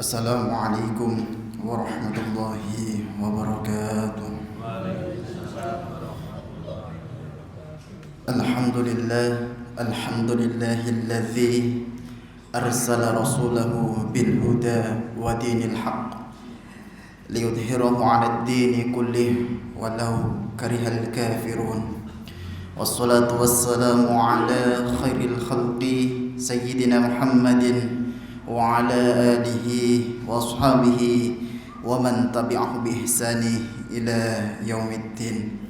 Assalamualaikum warahmatullahi wabarakatuh. Alhamdulillahilladzi arsala rasulahu bil huda wa dinil haqq liyudhhirahu 'alad dini kullih walau karihal kafirun. Wassalatu wassalamu ala khairil khalqi sayyidina Muhammadin wa ala alihi wa ashabihi wa man tabi'ahu bi ihsani ila yaumiddin.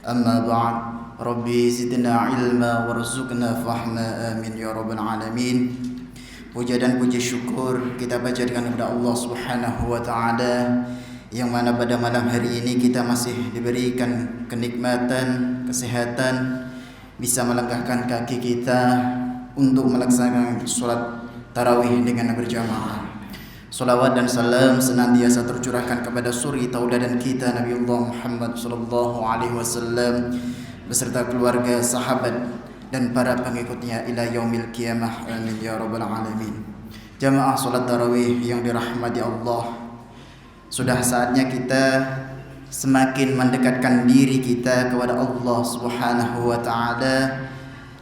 Amma ba'd. Rabbi zidna ilma warzuqna fahma, amin ya rabbal alamin. Puja dan puji syukur kita panjatkan kepada Allah Subhanahu wa taala, yang mana pada malam hari ini kita masih diberikan kenikmatan, kesehatan, bisa melangkahkan kaki kita untuk melaksanakan salat tarawih dengan berjamaah. Salawat dan salam senantiasa tercurahkan kepada suri tauladan kita Nabiullah Muhammad sallallahu alaihi wasallam beserta keluarga, sahabat dan para pengikutnya ila yaumil qiyamah, amin ya rabbal alamin. Jamaah salat tarawih yang dirahmati Allah, sudah saatnya kita semakin mendekatkan diri kita kepada Allah Subhanahu wa taala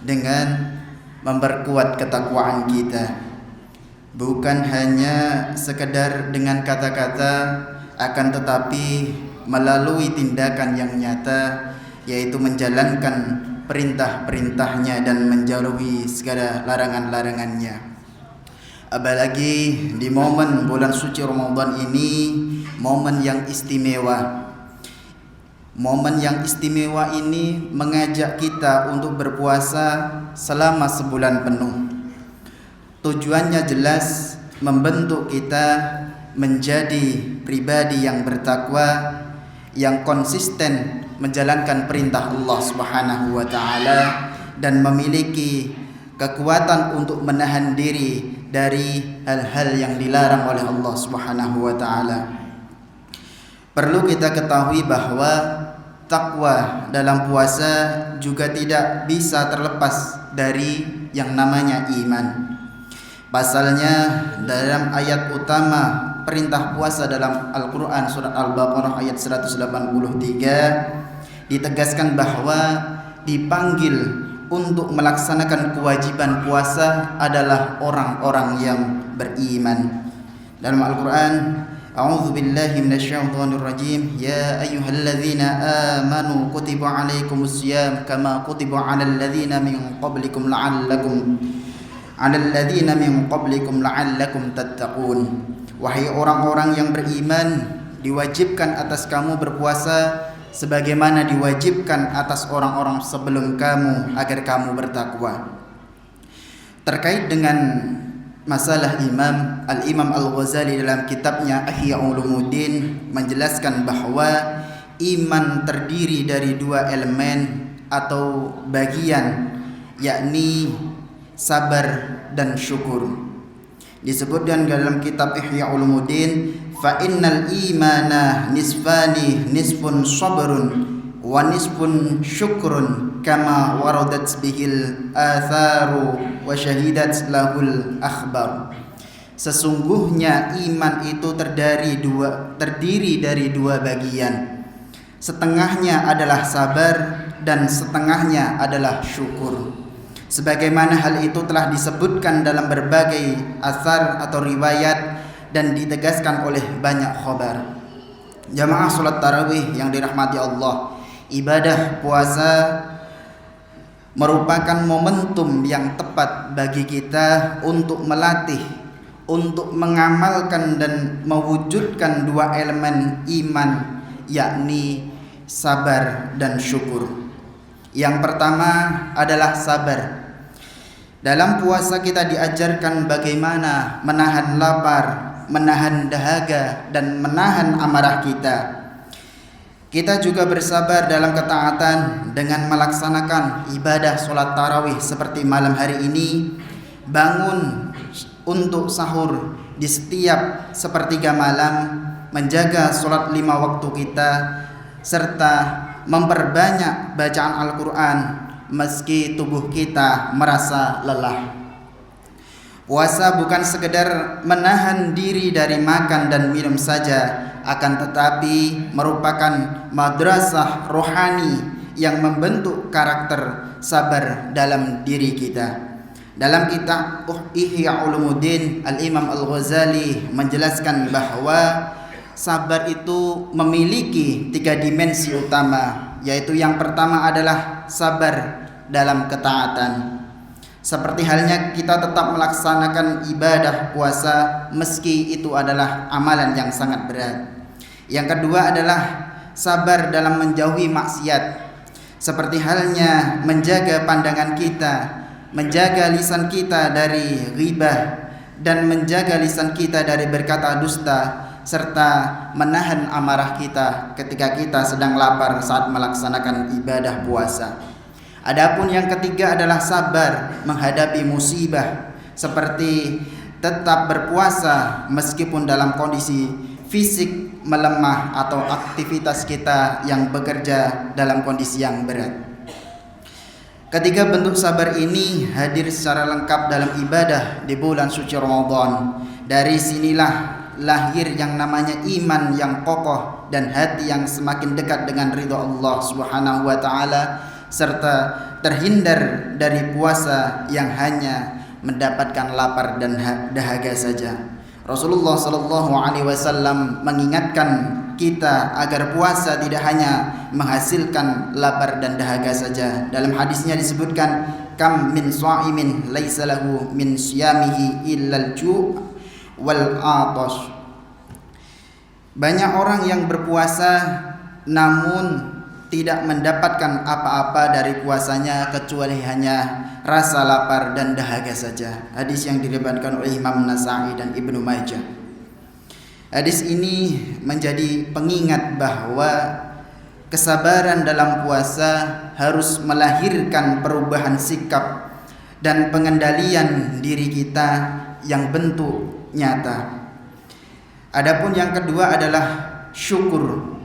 dengan memperkuat ketakwaan kita. Bukan hanya sekedar dengan kata-kata, akan tetapi melalui tindakan yang nyata, yaitu menjalankan perintah-perintahnya dan menjauhi segala larangan-larangannya. Apalagi di momen bulan suci Ramadan ini, momen yang istimewa. Momen yang istimewa ini mengajak kita untuk berpuasa selama sebulan penuh. Tujuannya jelas, membentuk kita menjadi pribadi yang bertakwa, yang konsisten menjalankan perintah Allah Subhanahu wa taala dan memiliki kekuatan untuk menahan diri dari hal-hal yang dilarang oleh Allah Subhanahu wa taala. Perlu kita ketahui bahwa takwa dalam puasa juga tidak bisa terlepas dari yang namanya iman. Pasalnya dalam ayat utama perintah puasa dalam Al-Quran surat Al-Baqarah ayat 183 ditegaskan bahwa dipanggil untuk melaksanakan kewajiban puasa adalah orang-orang yang beriman. Dalam Al-Quran, A'udzu billahi minasyaitonir rajim, ya ayyuhalladzina amanu kutiba alaikumusiyam kama kutiba alal ladzina min qablikum la'allakum tattaqun. Wahai orang-orang yang beriman, diwajibkan atas kamu berpuasa sebagaimana diwajibkan atas orang-orang sebelum kamu agar kamu bertakwa. Terkait dengan masalah Al-Imam Al-Ghazali dalam kitabnya Ihya Ulumuddin menjelaskan bahwa iman terdiri dari dua elemen atau bagian, yakni sabar dan syukur. Disebutkan dalam kitab Ihya Ulumuddin, fa innal imana nisfani, nisfun sabrun wa nisfun syukrun kama waradat bihil atharu wa syahidat lahul akhbar. Sesungguhnya iman itu terdiri dari dua bagian. Setengahnya adalah sabar dan setengahnya adalah syukur. Sebagaimana hal itu telah disebutkan dalam berbagai asar atau riwayat dan ditegaskan oleh banyak khabar. Jamaah salat tarawih yang dirahmati Allah, ibadah puasa merupakan momentum yang tepat bagi kita untuk melatih, untuk mengamalkan dan mewujudkan dua elemen iman, yakni sabar dan syukur. Yang pertama adalah sabar. Dalam puasa kita diajarkan bagaimana menahan lapar, menahan dahaga, dan menahan amarah kita. Kita juga bersabar dalam ketaatan dengan melaksanakan ibadah sholat tarawih seperti malam hari ini, bangun untuk sahur di setiap sepertiga malam, menjaga sholat 5 waktu kita, serta memperbanyak bacaan Al-Quran meski tubuh kita merasa lelah. Puasa bukan sekedar menahan diri dari makan dan minum saja, akan tetapi merupakan madrasah rohani yang membentuk karakter sabar dalam diri kita. Dalam kitab Ihya Ulumuddin, Al-Imam Al-Ghazali menjelaskan bahwa sabar itu memiliki 3 dimensi utama, yaitu yang pertama adalah sabar dalam ketaatan. Seperti halnya kita tetap melaksanakan ibadah puasa meski itu adalah amalan yang sangat berat. Yang kedua adalah sabar dalam menjauhi maksiat. Seperti halnya menjaga pandangan kita, menjaga lisan kita dari ghibah, dan menjaga lisan kita dari berkata dusta, serta menahan amarah kita ketika kita sedang lapar saat melaksanakan ibadah puasa. Adapun yang ketiga adalah sabar menghadapi musibah, seperti tetap berpuasa meskipun dalam kondisi fisik melemah atau aktivitas kita yang bekerja dalam kondisi yang berat. Ketiga bentuk sabar ini hadir secara lengkap dalam ibadah di bulan suci Ramadan. Dari sinilah lahir yang namanya iman yang kokoh dan hati yang semakin dekat dengan ridha Allah Subhanahu wa taala, serta terhindar dari puasa yang hanya mendapatkan lapar dan dahaga saja. Rasulullah sallallahu alaihi wasallam mengingatkan kita agar puasa tidak hanya menghasilkan lapar dan dahaga saja. Dalam hadisnya disebutkan, kam min sha'imin laisa lahu min siyamihi illal ju' wal 'atash. Banyak orang yang berpuasa namun tidak mendapatkan apa-apa dari puasanya kecuali hanya rasa lapar dan dahaga saja. Hadis yang diriwayatkan oleh Imam Nasa'i dan Ibnu Majah. Hadis ini menjadi pengingat bahwa kesabaran dalam puasa harus melahirkan perubahan sikap dan pengendalian diri kita yang bentuk nyata. Adapun yang kedua adalah syukur.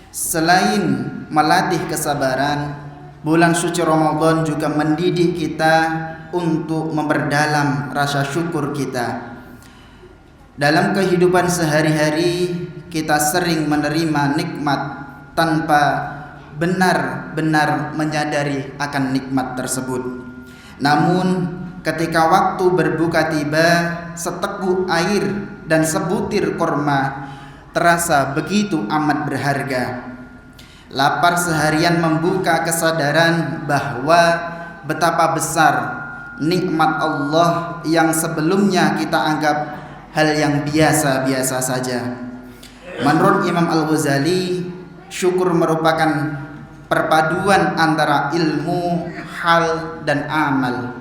Selain melatih kesabaran, bulan suci Ramadan juga mendidik kita untuk memperdalam rasa syukur kita. Dalam kehidupan sehari-hari kita sering menerima nikmat tanpa benar-benar menyadari akan nikmat tersebut. Namun ketika waktu berbuka tiba, seteguk air dan sebutir kurma terasa begitu amat berharga. Lapar seharian membuka kesadaran bahwa betapa besar nikmat Allah yang sebelumnya kita anggap hal yang biasa-biasa saja. Menurut Imam Al-Ghazali, syukur merupakan perpaduan antara ilmu, hal, dan amal.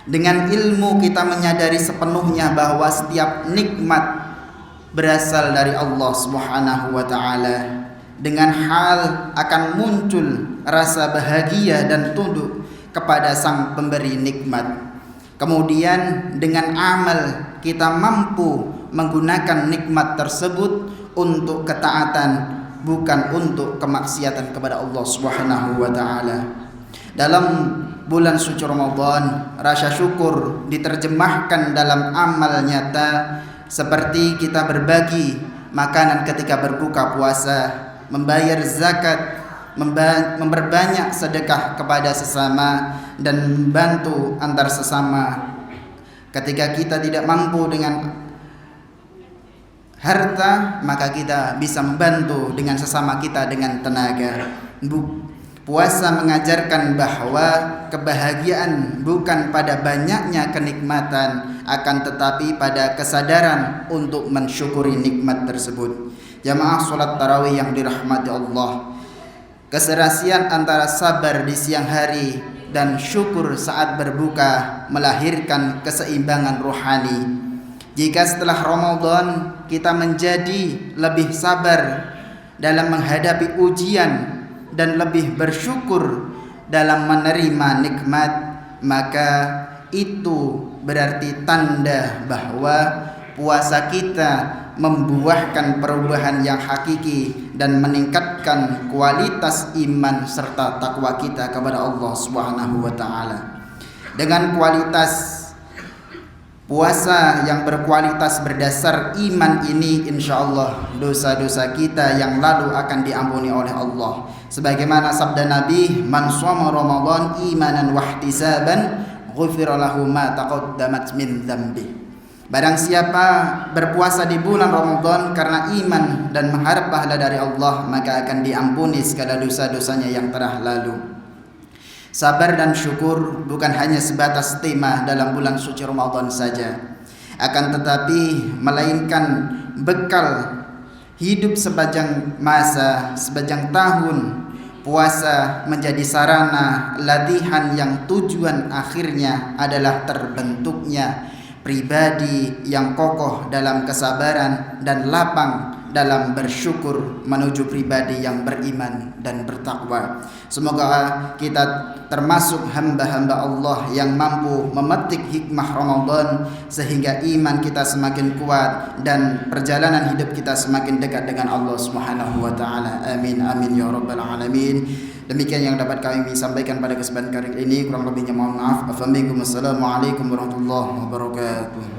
Dengan ilmu kita menyadari sepenuhnya bahwa setiap nikmat berasal dari Allah Subhanahu wa taala. Dengan hal akan muncul rasa bahagia dan tunduk kepada sang pemberi nikmat. Kemudian dengan amal kita mampu menggunakan nikmat tersebut untuk ketaatan, bukan untuk kemaksiatan kepada Allah Subhanahu wa taala. Dalam bulan suci Ramadan, rasa syukur diterjemahkan dalam amal nyata, seperti kita berbagi makanan ketika berbuka puasa, membayar zakat, memperbanyak sedekah kepada sesama, dan membantu antar sesama. Ketika kita tidak mampu dengan harta, maka kita bisa membantu dengan sesama kita dengan tenaga. Puasa mengajarkan bahwa kebahagiaan bukan pada banyaknya kenikmatan, akan tetapi pada kesadaran untuk mensyukuri nikmat tersebut. Jamaah salat tarawih yang dirahmati Allah, keserasian antara sabar di siang hari dan syukur saat berbuka melahirkan keseimbangan rohani. Jika setelah Ramadan kita menjadi lebih sabar dalam menghadapi ujian dan lebih bersyukur dalam menerima nikmat, maka itu berarti tanda bahwa puasa kita membuahkan perubahan yang hakiki dan meningkatkan kualitas iman serta takwa kita kepada Allah Subhanahu wa taala. Dengan kualitas Puasa yang berkualitas berdasar iman ini insyaallah dosa-dosa kita yang lalu akan diampuni oleh Allah. Sebagaimana sabda Nabi, "Man shoma Ramadan imanan wahtisaban, ghufira lahu ma taqaddamat min dzambi." Barang siapa berpuasa di bulan Ramadan karena iman dan mengharap pahala dari Allah, maka akan diampuni segala dosa-dosanya yang telah lalu. Sabar dan syukur bukan hanya sebatas tema dalam bulan suci Ramadan saja, akan tetapi melainkan bekal hidup sepanjang masa, sepanjang tahun. Puasa menjadi sarana latihan yang tujuan akhirnya adalah terbentuknya pribadi yang kokoh dalam kesabaran dan lapang dalam bersyukur menuju pribadi yang beriman dan bertakwa. Semoga kita termasuk hamba-hamba Allah yang mampu memetik hikmah Ramadan sehingga iman kita semakin kuat dan perjalanan hidup kita semakin dekat dengan Allah Subhanahu wa taala. Amin amin ya rabbal alamin. Demikian yang dapat kami sampaikan pada kesempatan kali ini, kurang lebihnya mohon maaf. Assalamualaikum warahmatullahi wabarakatuh.